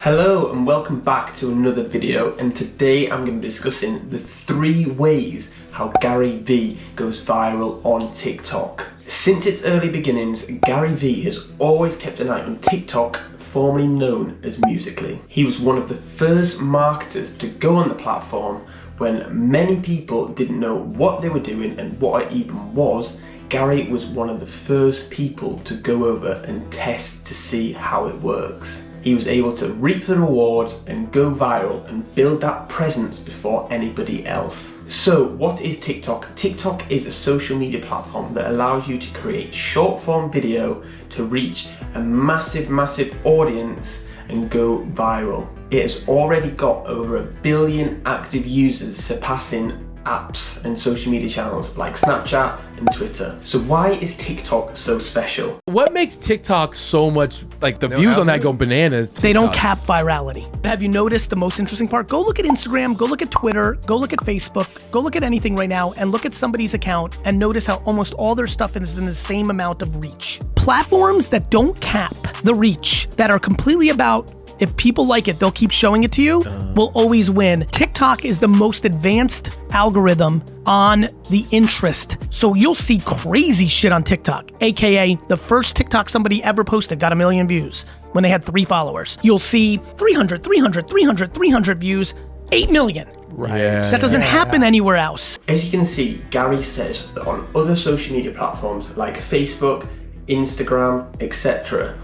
Hello and welcome back to another video, and today I'm going to be discussing the 3 ways how Gary Vee goes viral on TikTok. Since its early beginnings, Gary Vee has always kept an eye on TikTok, formerly known as Musical.ly. He was one of the first marketers to go on the platform when many people didn't know what they were doing and what it even was. Gary was one of the first people to go over and test to see how it works. He was able to reap the rewards and go viral and build that presence before anybody else. So what is TikTok? TikTok is a social media platform that allows you to create short form video to reach a massive audience and go viral. It has already got over 1 billion active users, surpassing apps and social media channels like Snapchat and Twitter. So why is TikTok so special? What makes TikTok so much, like the views on that go bananas? They don't cap virality. Have you noticed the most interesting part? Go look at Instagram, go look at Twitter, go look at Facebook, go look at anything right now and look at somebody's account and notice how almost all their stuff is in the same amount of reach. Platforms that don't cap the reach, that are completely about if people like it, they'll keep showing it to you, will always win. TikTok is the most advanced algorithm on the interest. So you'll see crazy shit on TikTok, AKA the first TikTok somebody ever posted got 1 million views when they had 3 followers. You'll see 300 views, 8 million. Right. That doesn't happen anywhere else. As you can see, Gary says that on other social media platforms like Facebook, Instagram, etc.,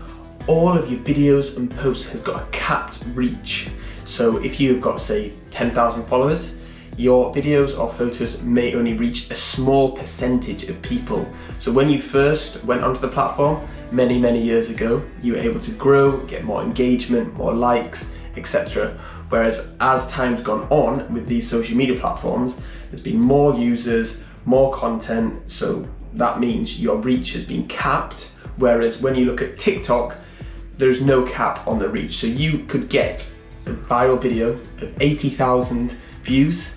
all of your videos and posts has got a capped reach. So if you've got, say, 10,000 followers, your videos or photos may only reach a small percentage of people. So when you first went onto the platform many years ago, you were able to grow, get more engagement, more likes, etc. Whereas as time's gone on with these social media platforms, there's been more users, more content, so that means your reach has been capped. Whereas when you look at TikTok, there's no cap on the reach. So you could get a viral video of 80,000 views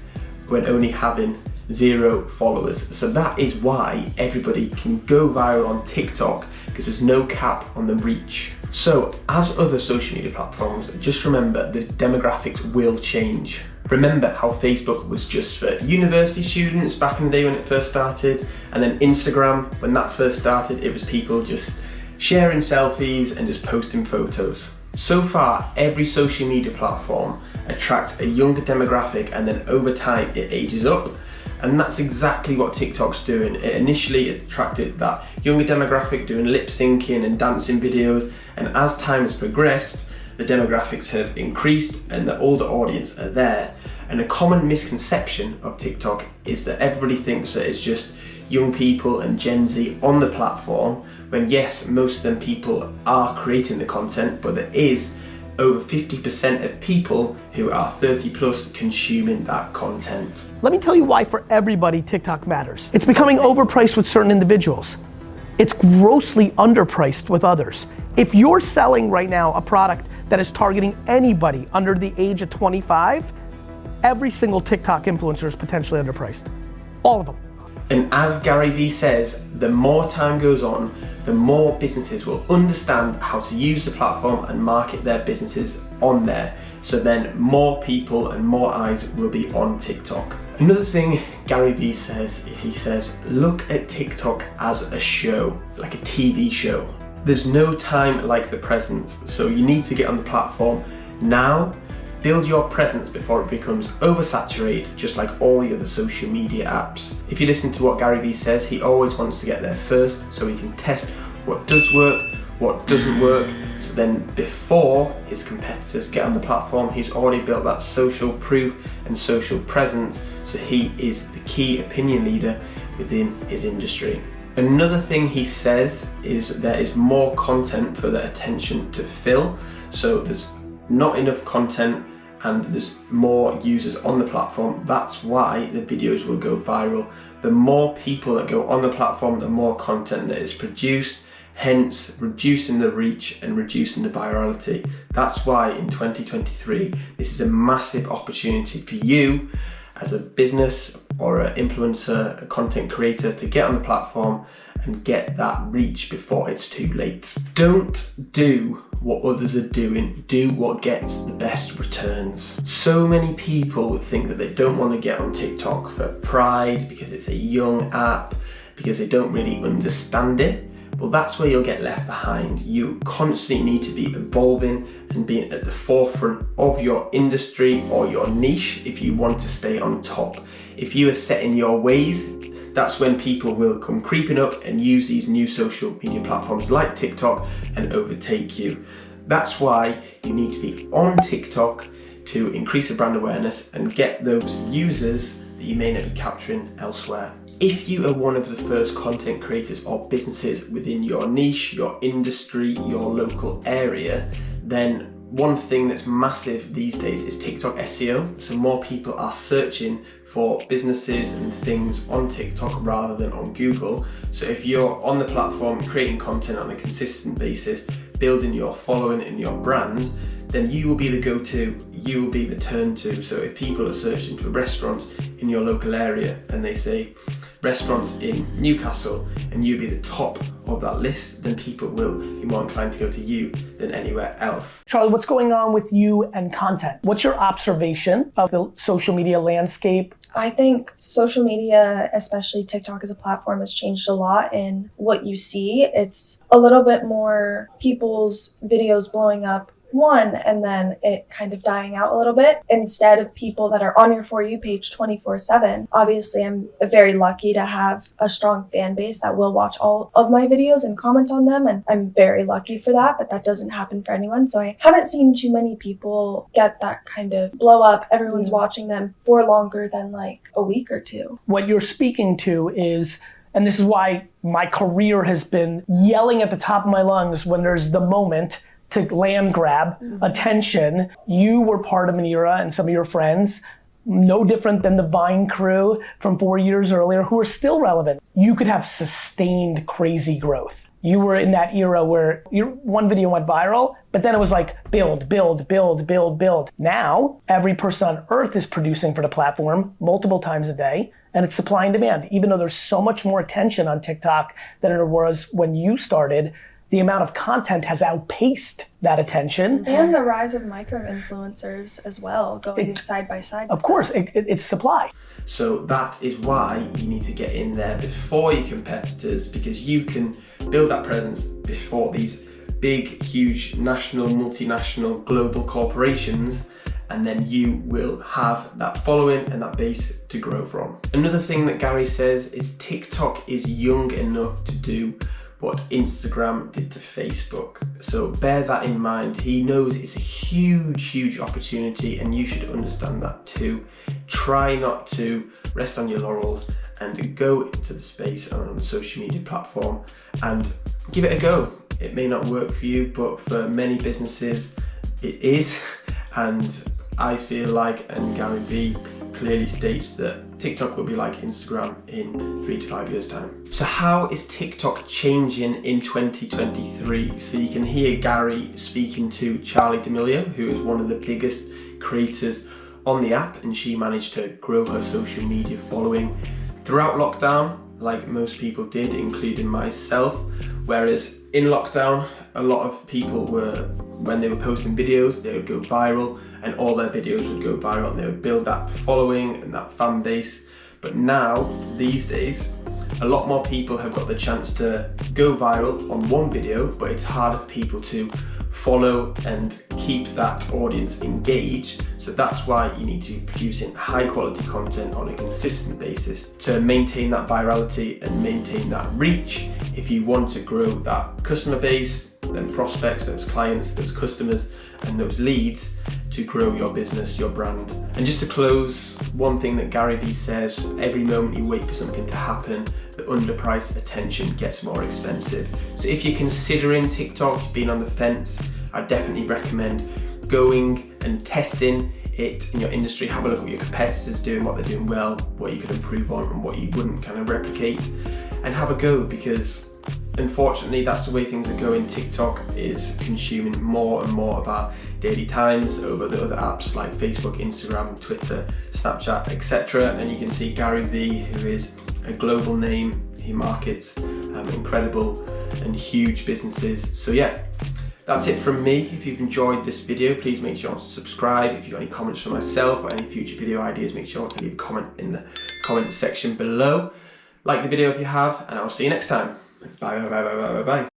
when only having 0 followers. So that is why everybody can go viral on TikTok, because there's no cap on the reach. So as other social media platforms, just remember the demographics will change. Remember how Facebook was just for university students back in the day when it first started, and then Instagram, when that first started, it was people just sharing selfies and just posting photos. So far, every social media platform attracts a younger demographic, and then over time it ages up. And that's exactly what TikTok's doing. It initially attracted that younger demographic doing lip syncing and dancing videos, and as time has progressed, the demographics have increased and the older audience are there. And a common misconception of TikTok is that everybody thinks that it's just young people and Gen Z on the platform, when yes, most of them people are creating the content, but there is over 50% of people who are 30 plus consuming that content. Let me tell you why for everybody TikTok matters. It's becoming overpriced with certain individuals. It's grossly underpriced with others. If you're selling right now a product that is targeting anybody under the age of 25, every single TikTok influencer is potentially underpriced. All of them. And as Gary Vee says, the more time goes on, the more businesses will understand how to use the platform and market their businesses on there. So then more people and more eyes will be on TikTok. Another thing Gary Vee says is he says, look at TikTok as a show, like a TV show. There's no time like the present, so you need to get on the platform now. Build your presence before it becomes oversaturated, just like all the other social media apps. If you listen to what Gary Vee says, he always wants to get there first so he can test what does work, what doesn't work. So then before his competitors get on the platform, he's already built that social proof and social presence, so he is the key opinion leader within his industry. Another thing he says is there is more content for the attention to fill. So there's not enough content and there's more users on the platform. That's why the videos will go viral. The more people that go on the platform, the more content that is produced, hence reducing the reach and reducing the virality. That's why in 2023, this is a massive opportunity for you as a business or an influencer, a content creator, to get on the platform and get that reach before it's too late. Don't do what others are doing. Do what gets the best returns. So many people think that they don't want to get on TikTok for pride, because it's a young app, because they don't really understand it. Well, that's where you'll get left behind. You constantly need to be evolving and being at the forefront of your industry or your niche if you want to stay on top. If you are set in your ways, that's when people will come creeping up and use these new social media platforms like TikTok and overtake you. That's why you need to be on TikTok to increase the brand awareness and get those users that you may not be capturing elsewhere. If you are one of the first content creators or businesses within your niche, your industry, your local area, then one thing that's massive these days is TikTok SEO. So more people are searching for businesses and things on TikTok rather than on Google. So if you're on the platform creating content on a consistent basis, building your following and your brand, then you will be the go-to, you will be the turn to. So if people are searching for restaurants in your local area and they say restaurants in Newcastle and you be the top of that list, then people will be more inclined to go to you than anywhere else. Charlie, what's going on with you and content? What's your observation of the social media landscape? I think social media, especially TikTok as a platform, has changed a lot in what you see. It's a little bit more people's videos blowing up and then it kind of dying out a little bit, instead of people that are on your For You page 24/7. Obviously, I'm very lucky to have a strong fan base that will watch all of my videos and comment on them, and I'm very lucky for that, but that doesn't happen for anyone. So I haven't seen too many people get that kind of blow up. Everyone's watching them for longer than like a week or two. What you're speaking to is, and this is why my career has been yelling at the top of my lungs when there's the moment to land grab attention. You were part of an era, and some of your friends, no different than the Vine crew from 4 years earlier, who are still relevant. You could have sustained crazy growth. You were in that era where your one video went viral, but then it was like build. Now, every person on earth is producing for the platform multiple times a day, and it's supply and demand. Even though there's so much more attention on TikTok than there was when you started, the amount of content has outpaced that attention. And the rise of micro-influencers as well, going side by side. Of course, it's supply. So that is why you need to get in there before your competitors, because you can build that presence before these big, huge, national, multinational, global corporations, and then you will have that following and that base to grow from. Another thing that Gary says is TikTok is young enough to do what Instagram did to Facebook. So bear that in mind. He knows it's a huge opportunity, and you should understand that too. Try not to rest on your laurels and go into the space on a social media platform and give it a go. It may not work for you, but for many businesses it is. And I feel like, and Gary Vee clearly states, that TikTok will be like Instagram in 3 to 5 years' time. So how is TikTok changing in 2023? So you can hear Gary speaking to Charlie D'Amelio, who is one of the biggest creators on the app, and she managed to grow her social media following throughout lockdown, like most people did, including myself. Whereas in lockdown, a lot of people were, when they were posting videos, they would go viral, and all their videos would go viral, and they would build that following and that fan base. But now, these days, a lot more people have got the chance to go viral on one video, but it's harder for people to follow and keep that audience engaged. So that's why you need to be producing high quality content on a consistent basis to maintain that virality and maintain that reach. If you want to grow that customer base, then prospects, those clients, those customers, and those leads to grow your business, your brand. And just to close, one thing that GaryVee says, every moment you wait for something to happen, the underpriced attention gets more expensive. So if you're considering TikTok, being on the fence, I definitely recommend going and testing it in your industry. Have a look at what your competitors doing, what they're doing well, what you could improve on, and what you wouldn't kind of replicate, and have a go, because unfortunately that's the way things are going. TikTok is consuming more and more of our daily times over the other apps like Facebook, Instagram, Twitter, Snapchat, etc. And you can see Gary Vee, who is a global name, he markets incredible and huge businesses. So yeah, That's it from me. If you've enjoyed this video, please make sure to subscribe. If you've got any comments for myself or any future video ideas, make sure to leave a comment in the comment section below. Like the video if you have, and I'll see you next time. Bye, bye, bye, bye, bye, bye.